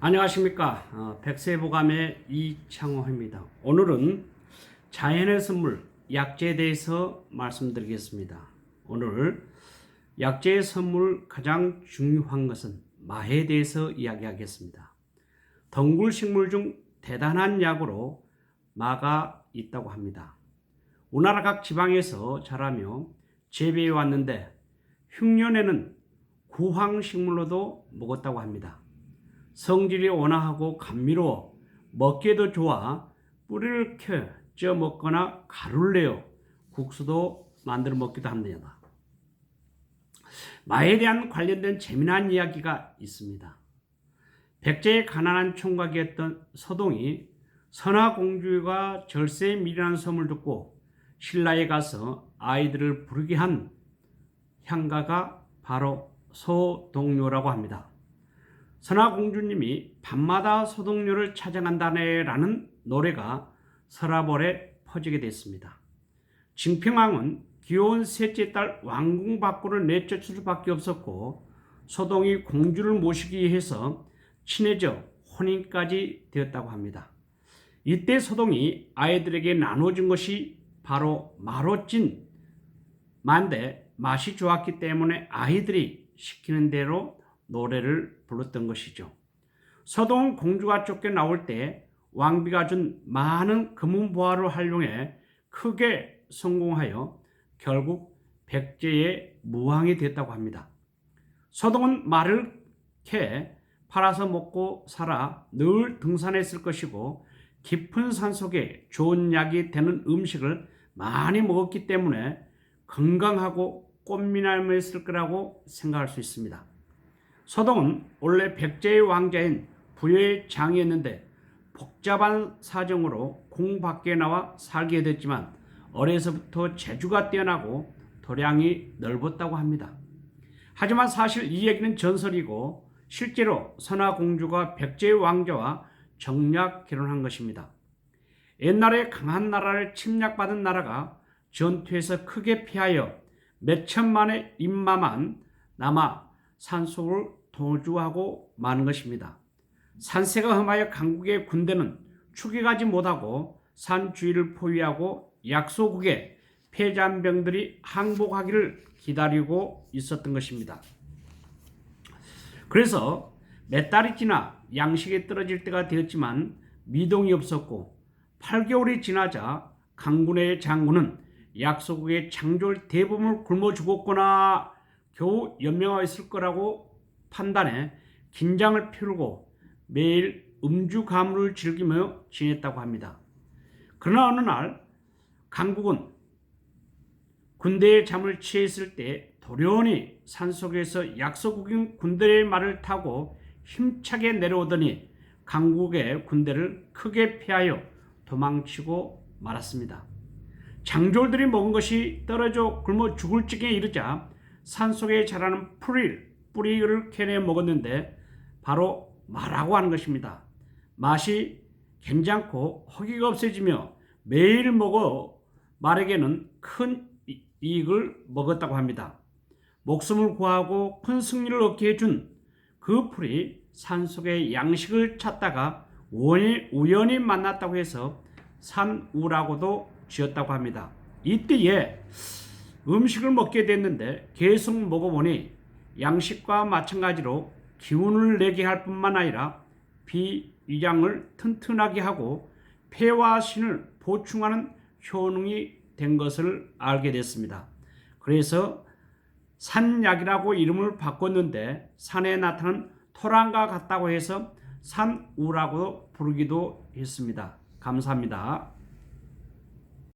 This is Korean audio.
안녕하십니까. 백세보감의 이창호입니다. 오늘은 자연의 선물 약재에 대해서 말씀드리겠습니다. 오늘 약재의 선물 가장 중요한 것은 마에 대해서 이야기하겠습니다. 덩굴식물 중 대단한 약으로 마가 있다고 합니다. 우리나라 각 지방에서 자라며 재배해 왔는데 흉년에는 구황식물로도 먹었다고 합니다. 성질이 온화하고 감미로워 먹기에도 좋아 뿌리를 쪄 먹거나 가루를 내어 국수도 만들어 먹기도 합니다. 마에 대한 관련된 재미난 이야기가 있습니다. 백제의 가난한 총각이었던 서동이 선화공주가 절세에 미련한 소문을 듣고 신라에 가서 아이들을 부르게 한 향가가 바로 소동요라고 합니다. 선화공주님이 밤마다 소동요를 찾아간다네라는 노래가 서라벌에 퍼지게 됐습니다. 징평왕은 귀여운 셋째 딸 왕궁 밖으로 내쫓을 수밖에 없었고 소동이 공주를 모시기 위해서 친해져 혼인까지 되었다고 합니다. 이때 소동이 아이들에게 나눠준 것이 바로 마로찐 만데 맛이 좋았기 때문에 아이들이 시키는 대로 노래를 불렀던 것이죠. 서동은 공주가 쫓겨나올 때 왕비가 준 많은 금은보화를 활용해 크게 성공하여 결국 백제의 무왕이 됐다고 합니다. 서동은 말을 캐 팔아서 먹고 살아 늘 등산했을 것이고 깊은 산속에 좋은 약이 되는 음식을 많이 먹었기 때문에 건강하고 꽃미남이었을 거라고 생각할 수 있습니다. 서동은 원래 백제의 왕자인 부여의 장이었는데 복잡한 사정으로 궁 밖에 나와 살게 됐지만 어려서부터 재주가 뛰어나고 도량이 넓었다고 합니다. 하지만 사실 이 얘기는 전설이고 실제로 선화공주가 백제의 왕자와 정략 결혼한 것입니다. 옛날에 강한 나라를 침략받은 나라가 전투에서 크게 피하여 몇 천만의 인마만 남아 산속을 도주하고 마는 것입니다. 산세가 험하여 강국의 군대는 추격하지 못하고 산 주위를 포위하고 약소국의 패잔병들이 항복하기를 기다리고 있었던 것입니다. 그래서 몇 달이 지나 양식이 떨어질 때가 되었지만 미동이 없었고 8개월이 지나자 강군의 장군은 약소국의 장졸 대부분을 굶어 죽었거나 겨우 연명하였을 거라고 판단해 긴장을 풀고 매일 음주 가무를 즐기며 지냈다고 합니다. 그러나 어느 날 강국은 군대의 잠을 취해 있을 때 도련히 산속에서 약소국인 군대의 말을 타고 힘차게 내려오더니 강국의 군대를 크게 피하여 도망치고 말았습니다. 장졸들이 먹은 것이 떨어져 굶어 죽을 지경에 이르자 산속에 자라는 뿌리를 캐내 먹었는데 바로 마라고 하는 것입니다. 맛이 괜찮고 허기가 없어지며 매일 먹어 말에게는 큰 이익을 먹었다고 합니다. 목숨을 구하고 큰 승리를 얻게 해준 그 풀이 산속의 양식을 찾다가 우연히 만났다고 해서 산우라고도 지었다고 합니다. 이때에 음식을 먹게 됐는데 계속 먹어보니 양식과 마찬가지로 기운을 내게 할 뿐만 아니라 비위장을 튼튼하게 하고 폐와 신을 보충하는 효능이 된 것을 알게 됐습니다. 그래서 산약이라고 이름을 바꿨는데 산에 나타난 토랑과 같다고 해서 산우라고 부르기도 했습니다. 감사합니다.